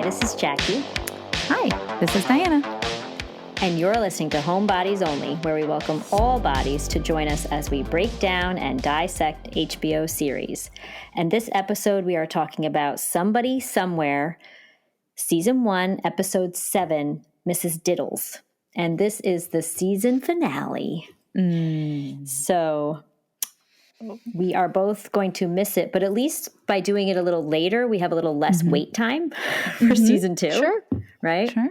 this is Jackie. Hi, this is Diana. And you're listening to HomeBodies Only, where we welcome all bodies to join us as we break down and dissect HBO series. And this episode, we are talking about Somebody Somewhere, Season 1, Episode 7, Mrs. Diddles. And this is the season finale. So we are both going to miss it, but at least by doing it a little later, we have a little less wait time for season 2. Sure. Right? Sure.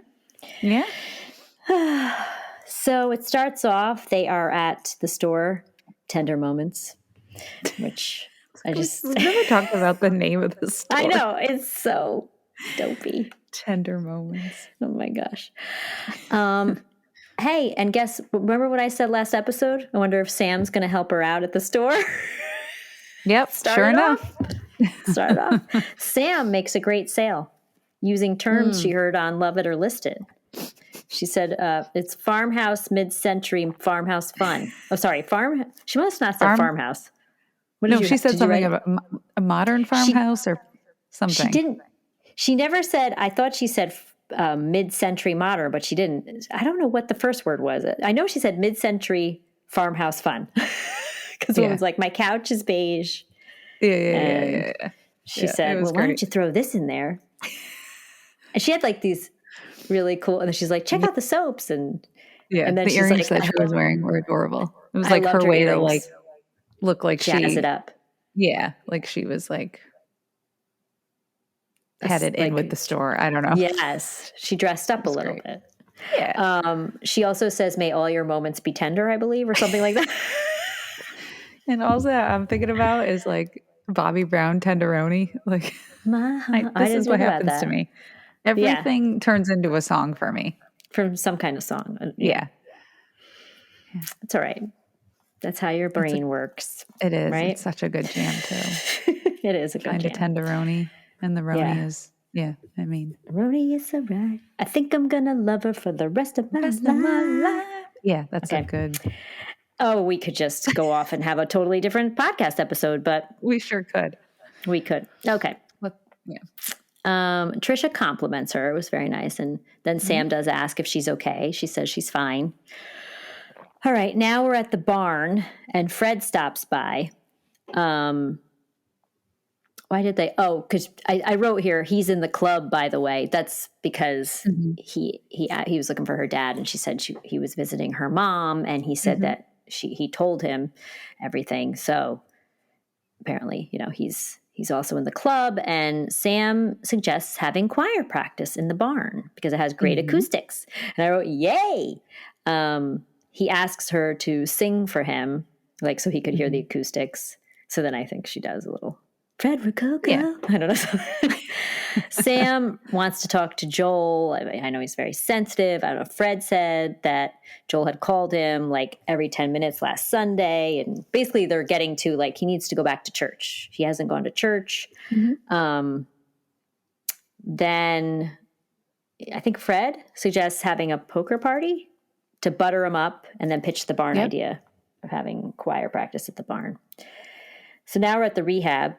Yeah. So it starts off, they are at the store, Tender Moments, which We've never talked about the name of the store. I know, it's so dopey. Tender Moments. Oh my gosh. Hey, and remember what I said last episode? I wonder if Sam's going to help her out at the store. Yep, sure enough. Start off. Sam makes a great sale using terms she heard on Love It or List It. She said it's farmhouse, mid-century farmhouse fun. Oh, sorry, she must not say farmhouse. She said something about a modern farmhouse or something. She didn't. She never said, I thought she said mid-century modern, but she didn't. I don't know what the first word was. I know she said mid-century farmhouse fun. Because woman's like, my couch is beige. Yeah. She said, well, why don't you throw this in there? And she had like these really cool, and then she's like, check out the soaps. And then the she's earrings like, that she was wearing were adorable. It was I like loved her her way earrings. to like look like jazz it up. Yeah, like she was like had it in with the store. I don't know. Yes, she dressed up a little bit. Yeah. She also says, may all your moments be tender, I believe, or something like that. And also I'm thinking about is like Bobby Brown tenderoni. Like this is what happens to me. Everything turns into a song for me. From some kind of song. Yeah. It's all right. That's how your brain works. It is. Right? It's such a good jam too. It is a good jam. Kind of tenderoni. And the Roni is, the Roni is all right. I think I'm going to love her for the rest of my life. Yeah, that's a good. Oh, we could just go off and have a totally different podcast episode, but. We sure could. We could. Okay. Trisha compliments her. It was very nice. And then Sam does ask if she's okay. She says she's fine. All right. Now we're at the barn and Fred stops by. Why did they? Oh, because I wrote here, he's in the club, by the way. That's because he was looking for her dad, and she said he was visiting her mom, and he said that he told him everything. So apparently, he's also in the club, and Sam suggests having choir practice in the barn because it has great acoustics. And I wrote, yay! He asks her to sing for him, like so he could hear the acoustics. So then I think she does a little Fred Rococo. Yeah. I don't know. Sam wants to talk to Joel. I know he's very sensitive. I don't know if Fred said that Joel had called him like every 10 minutes last Sunday. And basically they're getting to like he needs to go back to church. He hasn't gone to church. Then I think Fred suggests having a poker party to butter him up and then pitch the barn idea of having choir practice at the barn. So now we're at the rehab.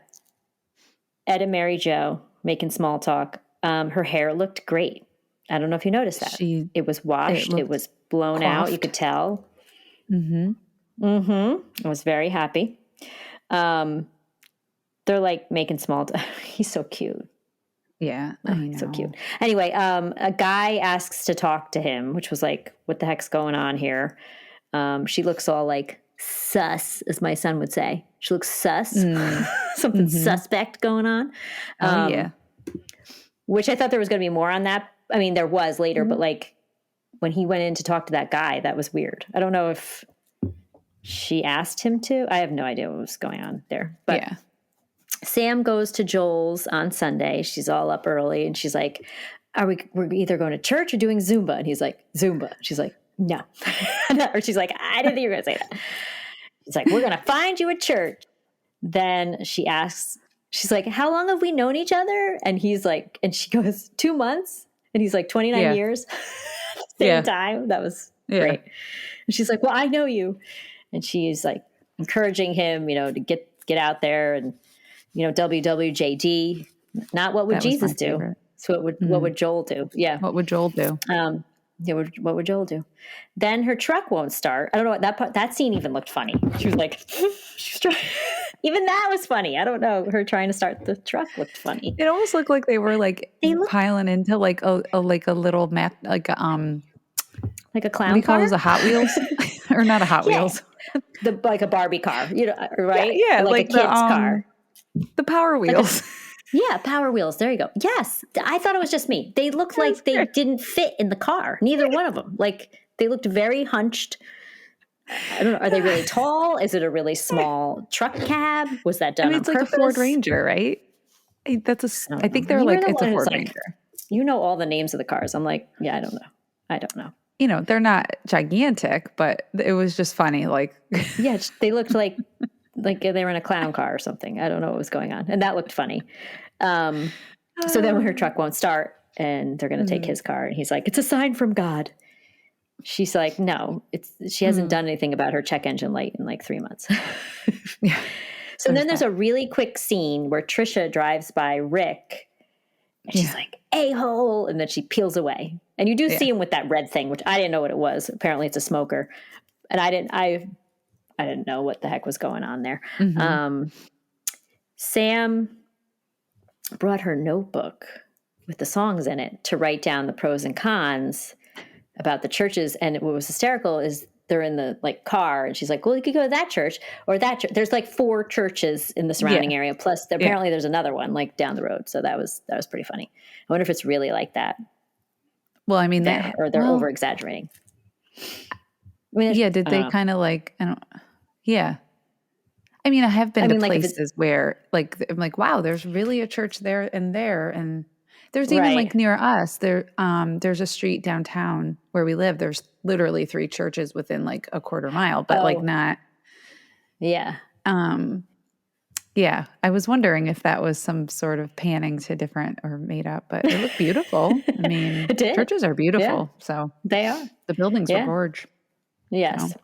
Ed and Mary Jo making small talk. Her hair looked great. I don't know if you noticed that. It was washed. It was blown out. You could tell. I was very happy. They're like making small talk. He's so cute. Yeah. I know. So cute. Anyway, a guy asks to talk to him, which was like, what the heck's going on here? She looks all like sus, as my son would say. She looks sus. Something suspect going on. Which I thought there was going to be more on that. I mean, there was later, but like when he went in to talk to that guy, that was weird. I don't know if she asked him to. I have no idea what was going on there. But Sam goes to Joel's on Sunday. She's all up early and she's like, we're either going to church or doing Zumba. And he's like, Zumba. She's like, no. Or she's like, I didn't think you were going to say that. He's like, we're going to find you a church. Then she asks, she's like, how long have we known each other? And he's like, and she goes, 2 months. And he's like, 29 years. Same time. That was great. And she's like, well, I know you. And she's like encouraging him, to get out there and, WWJD. Not what would Jesus do? It's So what would Joel do? Yeah. What would Joel do? What would Joel do? Then her truck won't start. I don't know what that scene even looked funny. She was like, even that was funny. I don't know. Her trying to start the truck looked funny. It almost looked like they were like piling into like a little map, like a clown car. What do you call those? A Hot Wheels, or not a Hot Wheels? Like a Barbie car, right? Yeah, like a kid's car. The Power Wheels. Power Wheels. There you go. Yes. I thought it was just me. They looked like they didn't fit in the car. Neither one of them. Like they looked very hunched. I don't know. Are they really tall? Is it a really small truck cab? Was that done on purpose? It's like a Ford Ranger, right? I think they're like, it's a Ford Ranger. You know all the names of the cars. I'm like, yeah, I don't know. They're not gigantic, but it was just funny. Like, yeah, they looked like they were in a clown car or something. I don't know what was going on. And that looked funny. So then when her truck won't start and they're going to take his car and he's like, it's a sign from God. She's like, no, she hasn't done anything about her check engine light in like 3 months. Yeah. So then there's a really quick scene where Trisha drives by Rick and she's like, a-hole. And then she peels away. And you do see him with that red thing, which I didn't know what it was. Apparently it's a smoker. And I didn't know what the heck was going on there. Sam brought her notebook with the songs in it to write down the pros and cons about the churches. And what was hysterical is they're in the car and she's like, well, you could go to that church or that church. There's like 4 churches in the surrounding area. Plus apparently there's another one like down the road. So that was pretty funny. I wonder if it's really like that. Well, I mean, they're over exaggerating. Did they kind of like, I mean, I have been to places where like, I'm like, wow, there's really a church there. And there's even like near us there's a street downtown where we live. There's literally 3 churches within like a quarter mile, but like not. Yeah. Yeah. I was wondering if that was some sort of panning to different or made up, but it looked beautiful. I mean, churches are beautiful. Yeah. So they are. The buildings are gorgeous. Yes.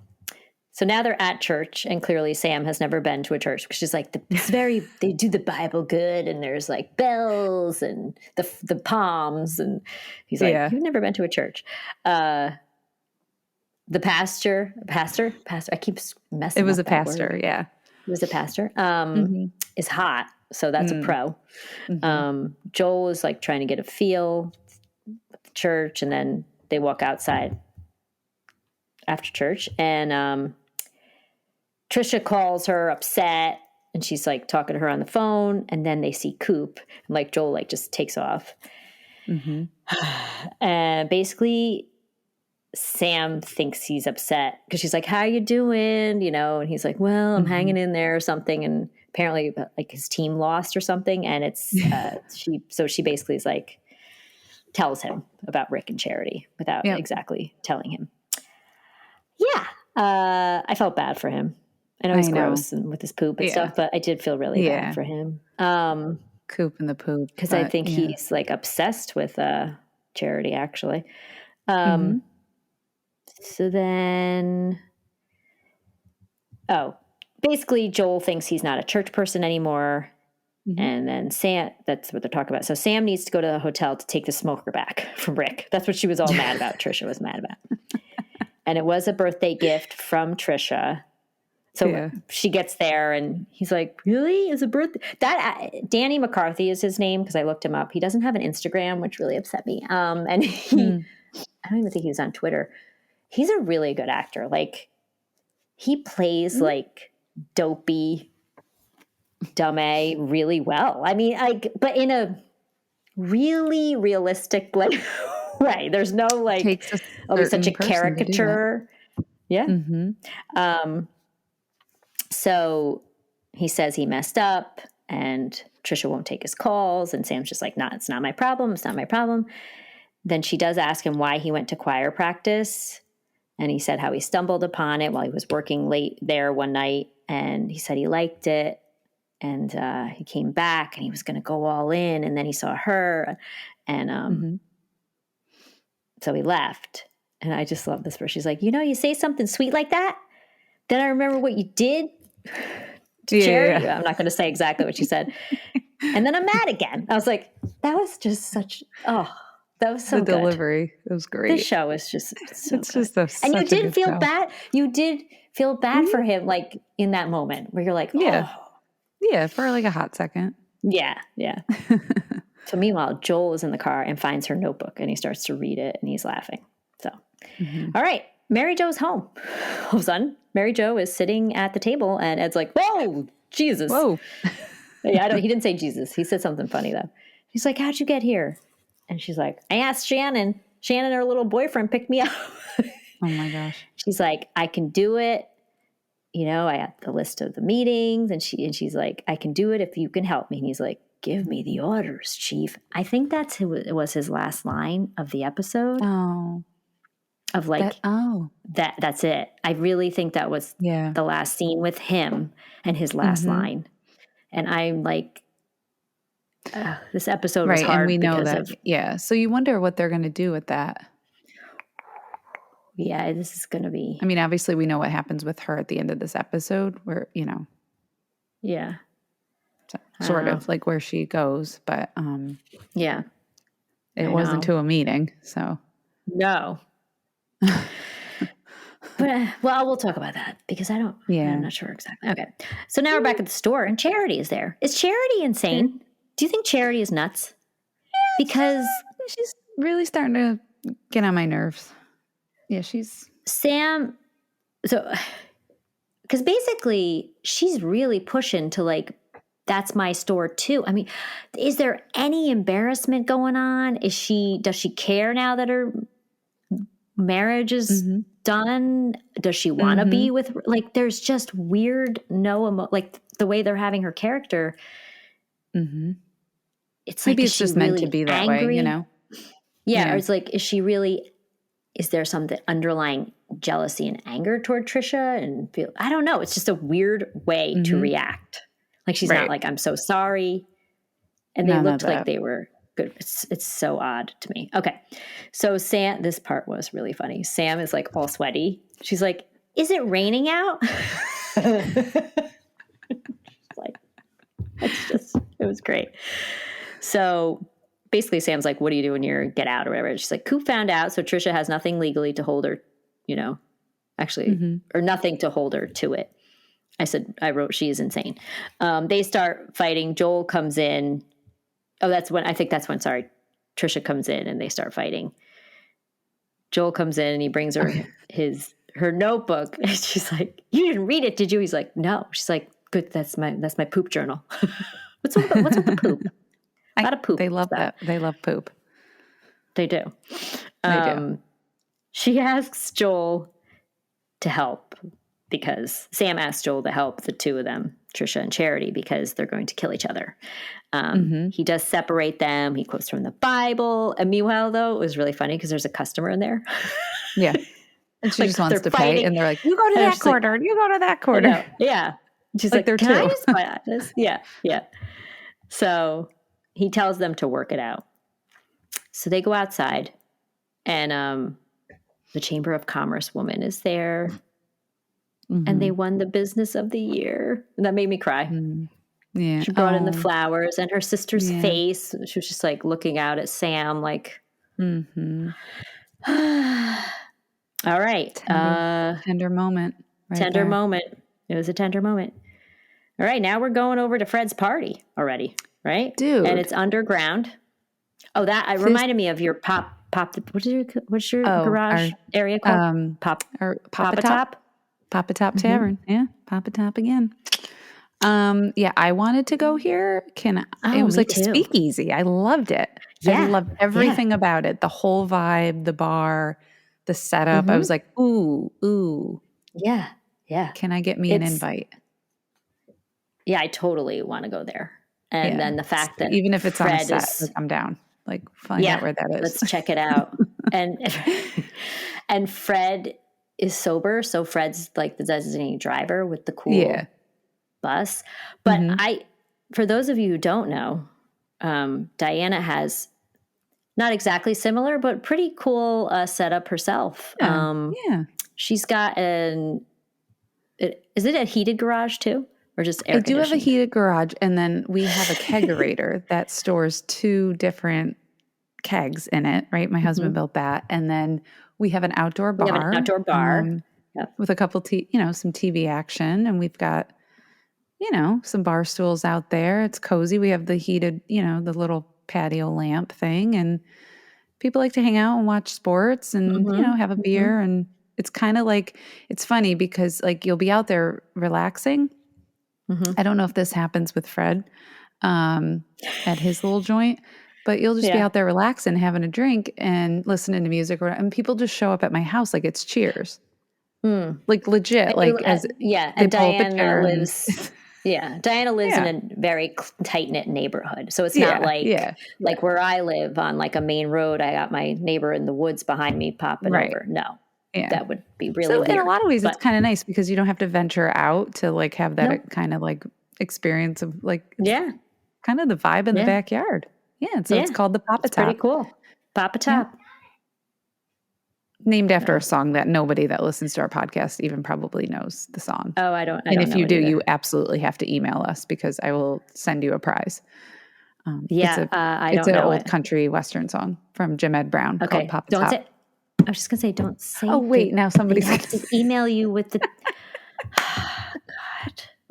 So now they're at church, and clearly Sam has never been to a church because she's like, they do the Bible good, and there's like bells and the palms, and he's like, you've never been to a church. The pastor, I keep messing up. It was a pastor, word. Yeah. It was a pastor, is hot, so that's a pro. Joel is like trying to get a feel with the church, and then they walk outside after church, and Trisha calls her upset, and she's like talking to her on the phone, and then they see Coop, and like Joel like just takes off. And basically Sam thinks he's upset because she's like, how you doing? And he's like, well, I'm hanging in there or something. And apparently like his team lost or something. And it's, she basically is like, tells him about Rick and Charity without exactly telling him. Yeah. I felt bad for him. I know he's gross and with his poop and stuff, but I did feel really bad for him. Coop and the poop. Because I think he's like obsessed with Charity actually. So then, basically Joel thinks he's not a church person anymore. And then Sam, that's what they're talking about. So Sam needs to go to the hotel to take the smoker back from Rick. That's what she was all mad about. Trisha was mad about. And it was a birthday gift from Trisha. So she gets there and he's like, really? Is a birthday? Danny McCarthy is his name because I looked him up. He doesn't have an Instagram, which really upset me. And I don't even think he was on Twitter. He's a really good actor. Like he plays like dopey, dumb A really well. I mean, but in a really realistic like way. There's no like, he's such a caricature. Yeah. So he says he messed up and Trisha won't take his calls. And Sam's just like, it's not my problem. It's not my problem. Then she does ask him why he went to choir practice. And he said how he stumbled upon it while he was working late there one night. And he said he liked it. And he came back and he was going to go all in. And then he saw her. And so he left. And I just love this where she's like, you say something sweet like that, then I remember what you did to Charity. I'm not going to say exactly what she said. And then I'm mad again. I was like, that was just such, that was so the good. delivery. It was great. This show is just so it's good. just And you such a did good feel show. bad. You did feel bad for him, like in that moment where you're like, Yeah. Yeah, for like a hot second. Yeah. So meanwhile, Joel is in the car and finds her notebook and he starts to read it and he's laughing. So, all right, Mary Jo's home. All of a sudden, Mary Jo is sitting at the table and Ed's like, whoa, Jesus. Whoa. Yeah, he didn't say Jesus. He said something funny though. He's like, how'd you get here? And she's like, I asked Shannon. Shannon, her little boyfriend, picked me up. Oh my gosh. She's like, I can do it. You know, I got the list of the meetings and she's like, I can do it if you can help me. And he's like, give me the orders, Chief. I think it was his last line of the episode. Oh. Of like, that's it. I really think that was the last scene with him and his last line. And I'm like, this episode was hard. And we know because that. So you wonder what they're going to do with that. Yeah, this is going to be. I mean, obviously we know what happens with her at the end of this episode where, you know. Yeah. Sort of like where she goes, but yeah. It wasn't to a meeting, so. No. But well, we'll talk about that because I'm not sure exactly. Okay. So now we're back at the store and Charity is there. Is Charity insane? Do you think Charity is nuts? Because she's really starting to get on my nerves. Yeah, she's Sam. So, because basically she's really pushing to like, that's my store too. I mean, is there any embarrassment going on? Does she care now that her marriage is done? Does she want to be with, like, there's just weird, like the way they're having her character. It's maybe like, it's just meant to be that way, you know? Yeah. Or it's like, is there something underlying jealousy and anger toward Trisha and I don't know. It's just a weird way to react. Like she's not like, I'm so sorry. And they looked like they were good. It's so odd to me. Okay. So Sam, this part was really funny. Sam is like all sweaty. She's like, is it raining out? Like, it was great. So basically Sam's like, what do you do when you're get out or whatever? She's like, Coop found out. So Trisha has nothing legally to hold her, you know, actually, or nothing to hold her to it. I wrote, she is insane. They start fighting. Joel comes in. Oh, sorry. Trisha comes in and they start fighting. Joel comes in and he brings her her notebook. And she's like, you didn't read it, did you? He's like, no. She's like, good. That's my poop journal. What's with the poop? A lot of poop. They love that. They love poop. They do. They do. She asks Joel to help because Sam asked Joel to help the two of them, Trisha and Charity, because they're going to kill each other. He does separate them. He quotes from the Bible. And meanwhile, though, it was really funny because there's a customer in there. Yeah. And she just wants to pay. And they're like, you go to that corner. You go to that corner. Yeah. She's like, can I just buy this? Yeah. Yeah. So he tells them to work it out. So they go outside and the Chamber of Commerce woman is there. And they won the business of the year. And that made me cry. Yeah. She brought in the flowers and her sister's face. She was just like looking out at Sam like, all right. Tender moment. Tender moment. It was a tender moment. All right. Now we're going over to Fred's party already. Right? Dude. And it's underground. Oh, that reminded me of your pop. What's your garage area called? Papa Top? Papa Top Tavern. Yeah. Papa Top again. Yeah, I wanted to go here. It was like a speakeasy. I loved it. Yeah. I loved everything about it. The whole vibe, the bar, the setup. I was like, ooh. Yeah. Yeah. Can I get me an invite? Yeah, I totally want to go there. And then the fact that even if it's Fred on a set, I'm down. Like find out where that is. Let's check it out. And Fred is sober, so Fred's like the designated driver with the cool bus. But for those of you who don't know, Diana has not exactly similar, but pretty cool setup herself. She's got is it a heated garage too? Or or just air I do have a conditioned? heated garage, and then we have a kegerator that stores 2 different kegs in it, right? My husband built that. And then we have an outdoor bar. We have an outdoor bar. Yep. With a couple, some TV action. And we've got, some bar stools out there. It's cozy. We have the heated, the little patio lamp thing. And people like to hang out and watch sports and, have a beer. And it's kind of like, it's funny because like you'll be out there relaxing. I don't know if this happens with Fred at his little joint, but you'll just be out there relaxing, having a drink and listening to music. And people just show up at my house like it's Cheers. Like legit. And Diana lives... Diana lives in a very tight-knit neighborhood. So it's not like where I live on like a main road, I got my neighbor in the woods behind me popping over. No. Yeah. That would be really weird. In a lot of ways, it's kind of nice because you don't have to venture out to like have that kind of like experience of like kind of the vibe in the backyard. Yeah, so it's called the Papa Top. Pretty cool. Papa Top. Yeah. Named after a song that nobody that listens to our podcast even probably knows the song. Oh, I don't. And if you do, you absolutely have to email us because I will send you a prize. It's an old country western song from Jim Ed Brown called Papa Top. I was just going to say, don't say. Oh, wait. Now somebody's going to email you with the.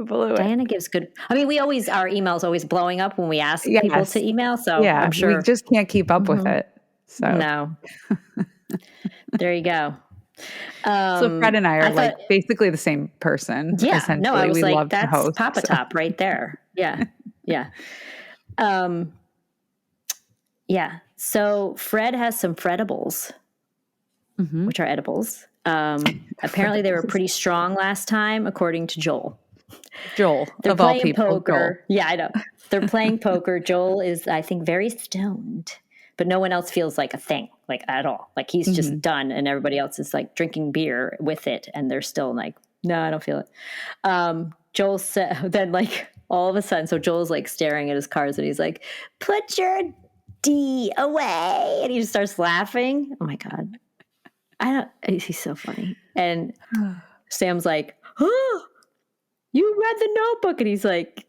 God. Diana gives good. I mean, our email's always blowing up when we ask people to email. So I'm sure. We just can't keep up with it. So no. There you go. So Fred and I are basically the same person. Yeah. No, I was we like, that's Papa Top right there. Yeah. Yeah. So Fred has some Fredibles. Which are edibles. Apparently they were pretty strong last time, according to Joel. They're of all playing people. Poker. Joel. Yeah, I know. They're playing poker. Joel is, I think, very stoned, but no one else feels like a thing, like at all. Like he's just done, and everybody else is like drinking beer with it, and they're still like, no, I don't feel it. Joel said, then like all of a sudden, so Joel's like staring at his cards, and he's like, "Put your D away," and he just starts laughing. Oh my God. He's so funny. And Sam's like, "Oh, you read the Notebook." And he's like,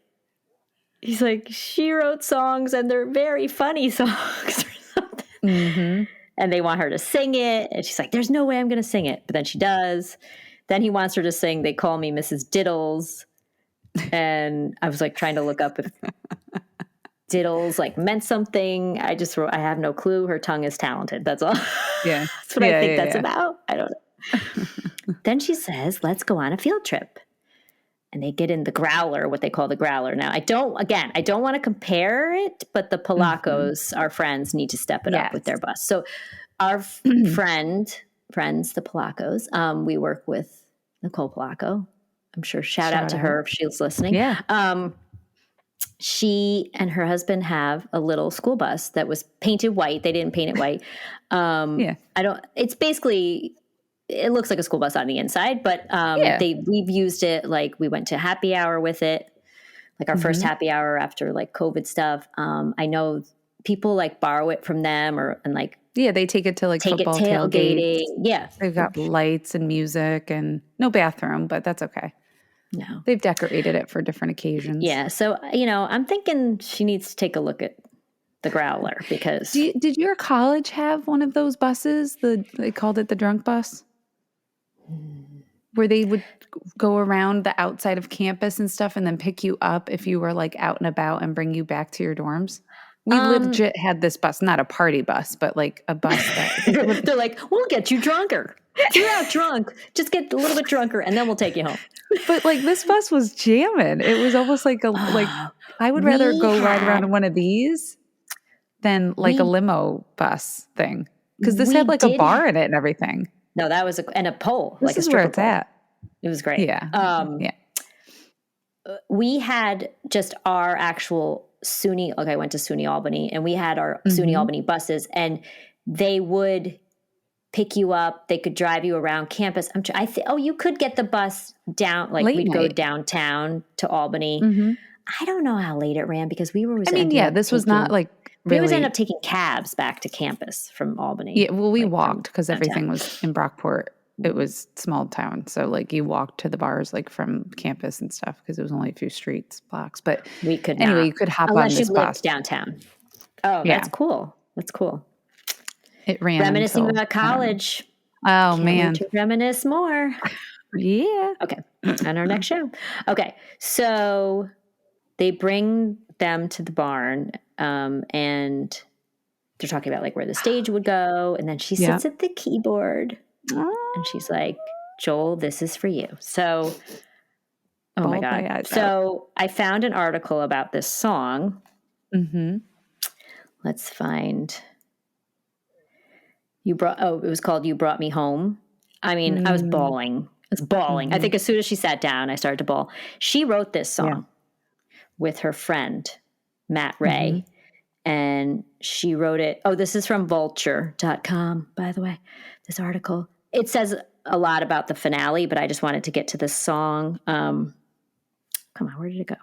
she wrote songs and they're very funny songs or something. And they want her to sing it. And she's like, there's no way I'm going to sing it. But then she does. Then he wants her to sing They Call Me Mrs. Diddles. And I was like trying to look up if Diddles like meant something. I just wrote, I have no clue. Her tongue is talented. That's all. Yeah. That's what I think that's about. I don't know. Then she says, let's go on a field trip. And they get in the growler, what they call the growler. Now, I don't want to compare it, but the Polacos, our friends, need to step it up with their bus. So our friends, the Polacos, we work with Nicole Polacco. I'm sure shout out to her if she's listening. Yeah. She and her husband have a little school bus that was painted white. They didn't paint it white. It's basically, it looks like a school bus on the inside, but we've used it. Like we went to happy hour with it, like our first happy hour after like COVID stuff. I know people like borrow it from them they take it to like football tailgating. Yeah. They've got lights and music and no bathroom, but that's okay. No. They've decorated it for different occasions. Yeah. So, I'm thinking she needs to take a look at the growler because... Did your college have one of those buses? They called it the drunk bus? Where they would go around the outside of campus and stuff and then pick you up if you were like out and about and bring you back to your dorms? We legit had this bus, not a party bus, but like a bus that... They're like, we'll get you drunker. You're out drunk. Just get a little bit drunker and then we'll take you home. But like this bus was jamming. It was almost like I would rather ride around in one of these than like a limo bus thing. Because this had like a bar in it and everything. No, that was a pole. This is where it's at. It was great. Yeah. We had just our actual SUNY. Okay, I went to SUNY Albany, and we had our SUNY Albany buses, and they would pick you up. They could drive you around campus. You could get the bus down. Like we'd go downtown to Albany. I don't know how late it ran because we were. This was not like. We always ended up taking cabs back to campus from Albany. Yeah, well, we walked because everything was in Brockport. it was small town. So like you walked to the bars like from campus and stuff because it was only a few blocks. But we could anyway, not. you could hop Unless on you this bus. lived downtown. Oh, Yeah. that's cool. That's cool. It ran Reminiscing until, about college. Oh, Can't man. wait to reminisce more. Yeah. Okay. On our next show. Okay. So they bring them to the barn and they're talking about like where the stage would go. And then she sits at the keyboard and she's like, Joel, this is for you. So, oh my God. So I found an article about this song. Mm-hmm. Let's find. It was called You Brought Me Home. I mean, I was bawling. I was bawling. I think as soon as she sat down, I started to bawl. She wrote this song with her friend, Matt Ray. And she wrote it. Oh, this is from vulture.com, by the way, this article. It says a lot about the finale, but I just wanted to get to this song. Come on, where did it go?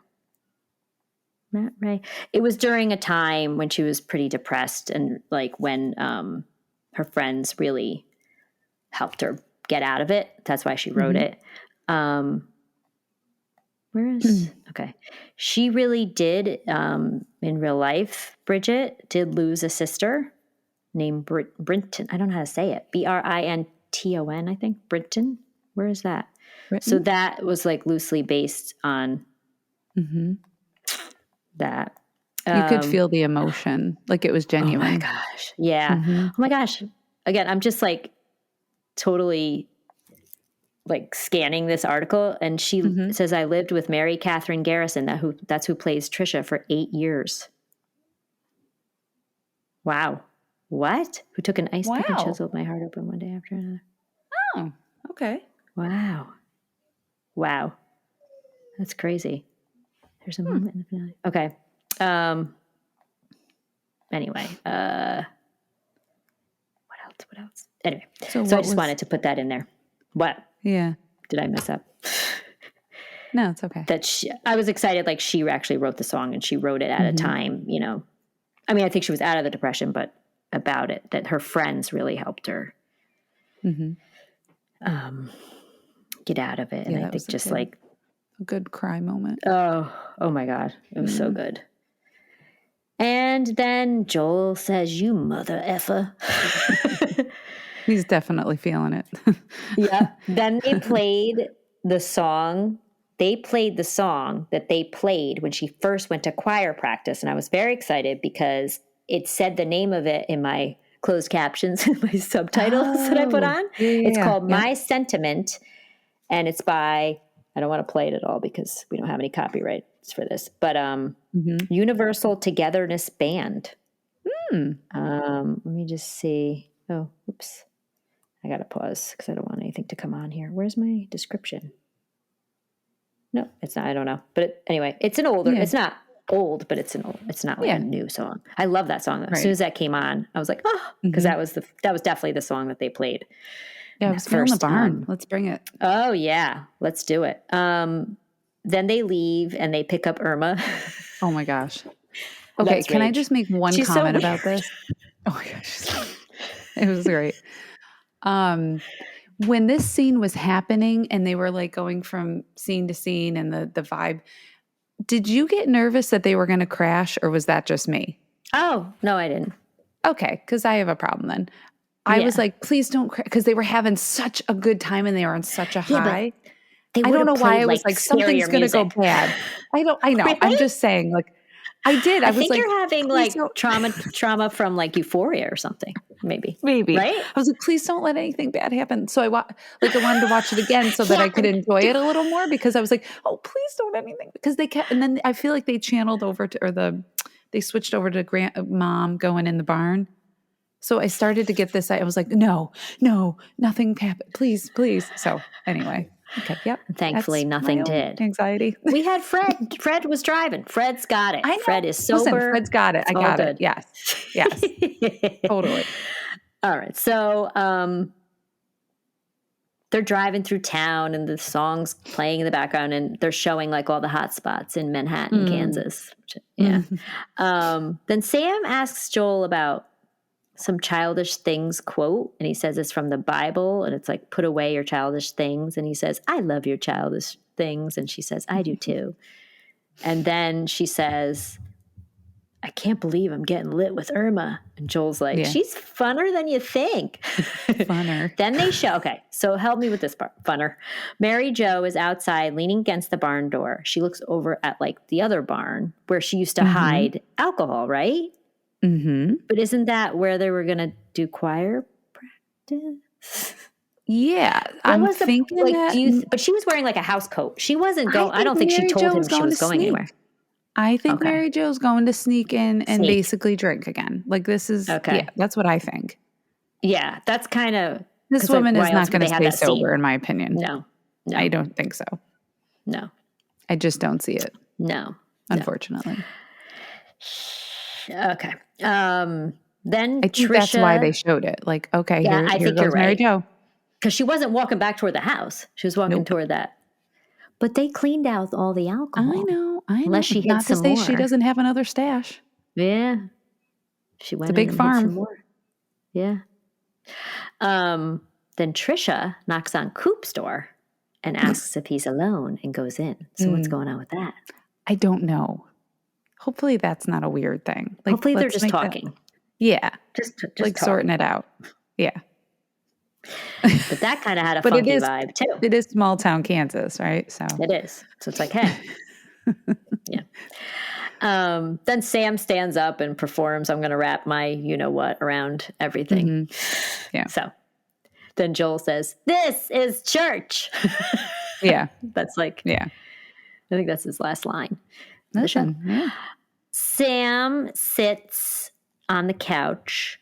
Matt Ray. It was during a time when she was pretty depressed and like when her friends really helped her get out of it. That's why she wrote it. Okay. She really did, in real life, Bridget did lose a sister named Brinton. I don't know how to say it. Brinton, I think. Brinton. Where is that? Brinton? So that was like loosely based on that. You could feel the emotion. Like it was genuine. Oh my gosh. Yeah. Oh my gosh. Again, I'm just like totally like scanning this article, and she says, I lived with Mary Catherine Garrison, that's who plays Trisha, for 8 years. Wow. What? Who took an ice pick and chiseled my heart open one day after another. Oh, okay. Wow. That's crazy. There's a moment in the finale. Okay. Anyway, what else? Anyway, so I just wanted to put that in there. What? Yeah. Did I mess up? No, it's okay. I was excited. Like she actually wrote the song and she wrote it at a time, you know, I mean, I think she was out of the depression, but about it, that her friends really helped her get out of it. And I think just like a good cry moment. Oh my God. It was so good. And then Joel says, you mother effer. He's definitely feeling it. Yeah. Then they played the song. They played the song that they played when she first went to choir practice. And I was very excited because it said the name of it in my closed captions, in my subtitles that I put on. It's called My Sentiment. And it's by, I don't want to play it at all because we don't have any copyrights for this, but Universal Togetherness Band. Let me just see. Oh, oops. I got to pause because I don't want anything to come on here. Where's my description? No, it's not. I don't know. But anyway, it's an older, it's not old, but it's not like a new song. I love that song. As soon as that came on, I was like, oh, because that was definitely the song that they played. Yeah, it was first in the barn. Let's bring it. Oh yeah, let's do it. Then they leave and they pick up Irma. Oh my gosh. Okay, can I just make one comment about this? Oh my gosh. It was great. When this scene was happening and they were like going from scene to scene and the vibe, did you get nervous that they were going to crash or was that just me? Oh, no, I didn't. Okay, because I have a problem then. I was like, please don't crash, because they were having such a good time and they were on such a high. I don't know why I was like, something's going to go bad. I know. Really? I'm just saying, like, I did. I was think like, you're having like trauma from like Euphoria or something. Maybe. Right? I was like, please don't let anything bad happen. So I wanted to watch it again so that I could enjoy it a little more because I was like, oh, please don't anything. Because they kept, and then I feel like they channeled over to, they switched over to mom going in the barn. So I started to get this. I was like, no, nothing happened. Please. So anyway. Okay. Yep. Thankfully, nothing did. Anxiety. We had Fred. Fred was driving. Fred's got it. Fred is sober. Listen, Fred's got it. I got it. Yes. Totally. All right. So they're driving through town and the song's playing in the background and they're showing like all the hot spots in Manhattan, Kansas. Yeah. Then Sam asks Joel about some childish things quote, and he says it's from the Bible, and it's like, put away your childish things. And he says, I love your childish things. And she says, I do too. And then she says, I can't believe I'm getting lit with Irma. And Joel's like, she's funner than you think. Funner. Then they show, okay, so help me with this part. Funner. Mary Jo is outside leaning against the barn door. She looks over at like the other barn where she used to hide alcohol, right? Mm-hmm. But isn't that where they were going to do choir practice? Yeah, I'm thinking like, that. But she was wearing like a house coat. She wasn't going. I don't think she told him she was going anywhere. I think Mary Jo's going to sneak in and basically drink again. Like this is yeah, that's what I think. Yeah, that's kind of this woman is not going to stay sober, in my opinion. No, I don't think so. No, I just don't see it. No, unfortunately. Okay. Then I think that's why they showed it. Like, okay, here goes Mary Jo. Because she wasn't walking back toward the house. She was walking toward that. But they cleaned out all the alcohol. I know. Unless she hid not some to say more. She doesn't have another stash. Yeah. She went it's a big farm. Some more. Yeah. Then Trisha knocks on Coop's door and asks if he's alone and goes in. So what's going on with that? I don't know. Hopefully that's not a weird thing. Like, hopefully they're just talking. Yeah. Just like talk. Sorting it out. Yeah. But that kind of had a funky vibe too. It is small town Kansas, right? So it is. So it's like, hey. Yeah. Then Sam stands up and performs, I'm going to wrap my you-know-what around everything. Mm-hmm. Yeah. So then Joel says, this is church. Yeah. That's like, yeah. I think that's his last line. Yeah. Sam sits on the couch.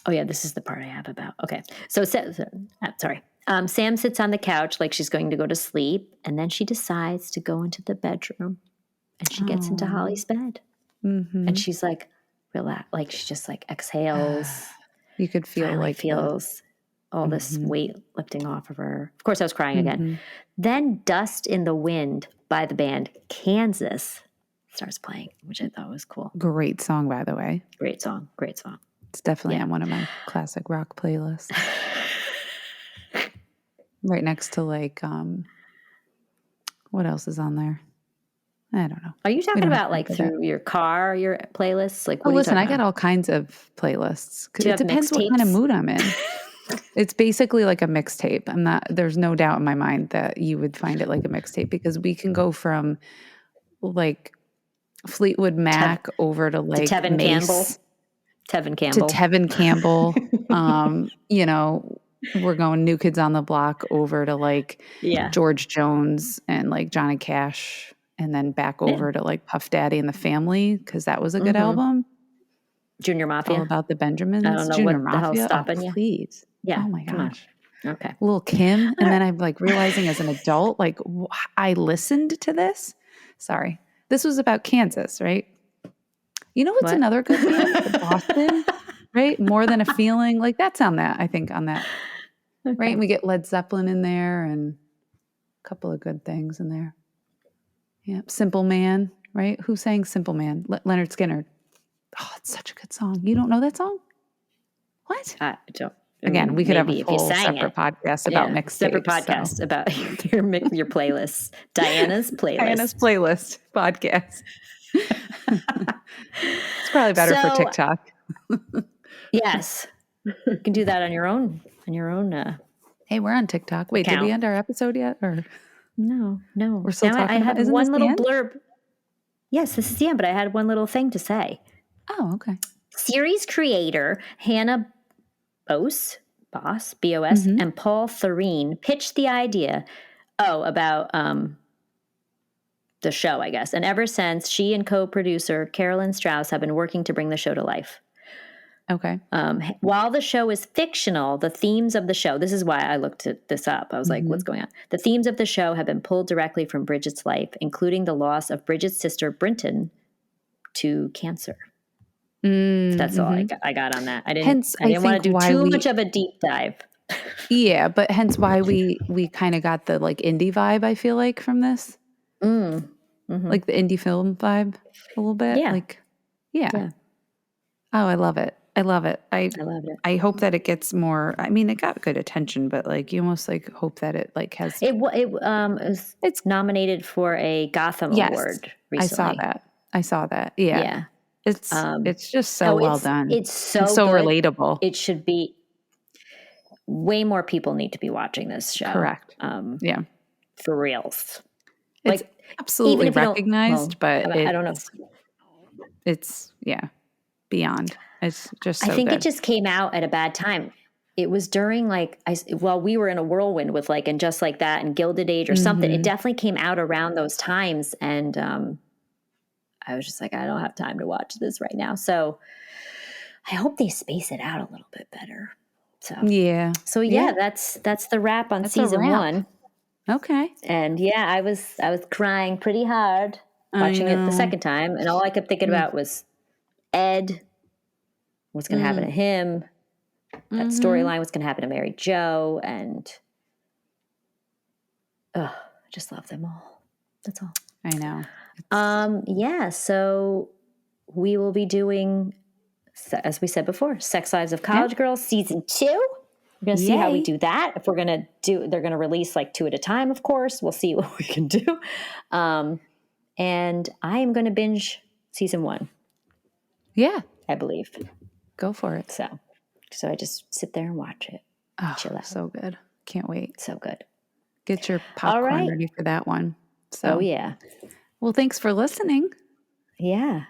This is the part I have about. Okay. So sorry. Sam sits on the couch like she's going to go to sleep, and then she decides to go into the bedroom, and she gets into Holly's bed, and she's like, relax, like she just like exhales. You could feel like feels all this weight lifting off of her. Of course, I was crying again. Then "Dust in the Wind" by the band Kansas starts playing, which I thought was cool. Great song, by the way. Great song. It's definitely on one of my classic rock playlists. Right next to like, what else is on there? I don't know. Are you talking about like through your car, your playlists? Like, what listen, I got all kinds of playlists. It depends what kind of mood I'm in. It's basically like a mixtape. There's no doubt in my mind that you would find it like a mixtape because we can go from like Fleetwood Mac over to like to Tevin Campbell. We're going New Kids on the Block over to like George Jones and like Johnny Cash, and then back over to like Puff Daddy and the Family because that was a good album. Junior Mafia. All about the Benjamins. I don't know Junior what Mafia. The hell's stopping you. Please. Yeah. Oh my gosh. Okay. Lil' Kim, and then I'm like realizing as an adult, like I listened to this. Sorry, this was about Kansas, right? You know what's another good band? Boston, right? More Than a Feeling. Like that's on that, I think, on that. Okay. Right? And we get Led Zeppelin in there and a couple of good things in there. Yeah. Simple Man, right? Who sang Simple Man? Leonard Skinner. Oh, it's such a good song. You don't know that song? What? I don't. Again, we could have a whole separate podcast about mixtapes. Separate podcast about your playlists. Diana's playlist podcast. It's probably better for TikTok. Yes. You can do that on your own. Hey, we're on TikTok. Wait, did we end our episode yet? Or no? We're still talking about. I had one little blurb. Yes, this is the end. But I had one little thing to say. Oh, okay. Series creator Hannah Boss, B-O-S, and Paul Thurene pitched the idea. About the show, I guess. And ever since, she and co-producer Carolyn Strauss have been working to bring the show to life. Okay. While the show is fictional, the themes of the show, this is why I looked this up. I was like, what's going on? The themes of the show have been pulled directly from Bridget's life, including the loss of Bridget's sister, Brinton, to cancer. That's all I got on that. I didn't want to do too much of a deep dive. Yeah, but hence why we kind of got the like indie vibe, I feel like, from this. Like the indie film vibe a little bit. Yeah. Like, yeah. Oh, I love it. I love it. I loved it. I hope that it gets more. I mean, it got good attention, but like you almost like hope that it like has. It's nominated for a Gotham Award recently. I saw that. Yeah. It's just so well done. It's so relatable. It should be. Way more people need to be watching this show. Correct. Yeah. For reals. It's absolutely recognized, but I don't know. It's beyond. It's just so I think good. it just came out at a bad time. It was during we were in a whirlwind with And Just Like That and Gilded Age or something. It definitely came out around those times. And I was just like, I don't have time to watch this right now. So I hope they space it out a little bit better. So that's the wrap on season 1. Okay. And I was crying pretty hard watching it the second time, and all I kept thinking about was Ed, what's going to happen to him, that storyline, what's going to happen to Mary Jo, and I just love them all. That's all. I know. So we will be doing, as we said before, Sex Lives of College Girls season 2. We're going to see how we do that. If we're going to they're going to release 2 at a time, of course. We'll see what we can do. And I am going to binge season 1. Yeah. I believe. Go for it. So I just sit there and watch it. Oh, chill out. So good. Can't wait. So good. Get your popcorn ready for that one. So. Oh, yeah. Well, thanks for listening. Yeah.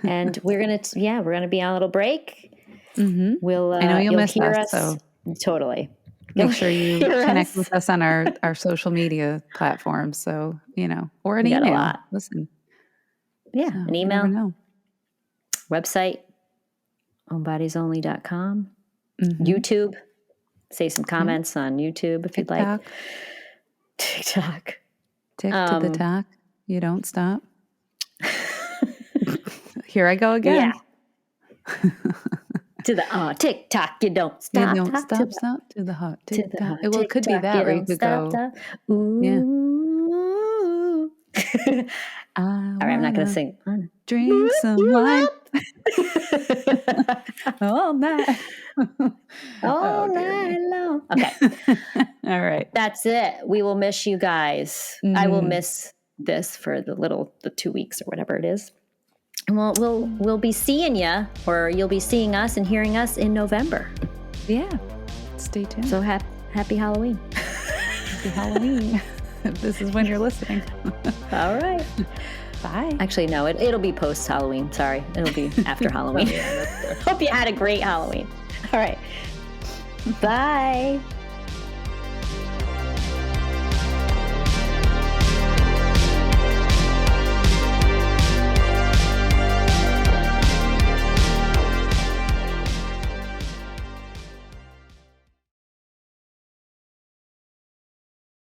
And we're going to be on a little break. Mm-hmm. I know you'll miss us. So. Totally. Make sure you connect with us on our social media platforms. So, or an email. Listen. Yeah. An email. Website. HomeBodiesOnly.com. YouTube. Say some comments on YouTube if you'd like. TikTok. Tick to the talk. You don't stop. Here I go again. Yeah. To the TikTok, you don't stop. You don't stop. To the hot TikTok. Well, it could be that, or you could go. Ooh. Yeah. All right, I'm not going to sing. Drink some wine. All night. All night long. Okay. All right. That's it. We will miss you guys. I will miss this for the 2 weeks or whatever it is. And we'll be seeing you, or you'll be seeing us and hearing us in November. Yeah. Stay tuned. So happy Halloween. Happy Halloween. This is when you're listening. All right. Bye. Actually, no, it'll be post-Halloween. Sorry. It'll be after Halloween. Hope you had a great Halloween. All right. Bye.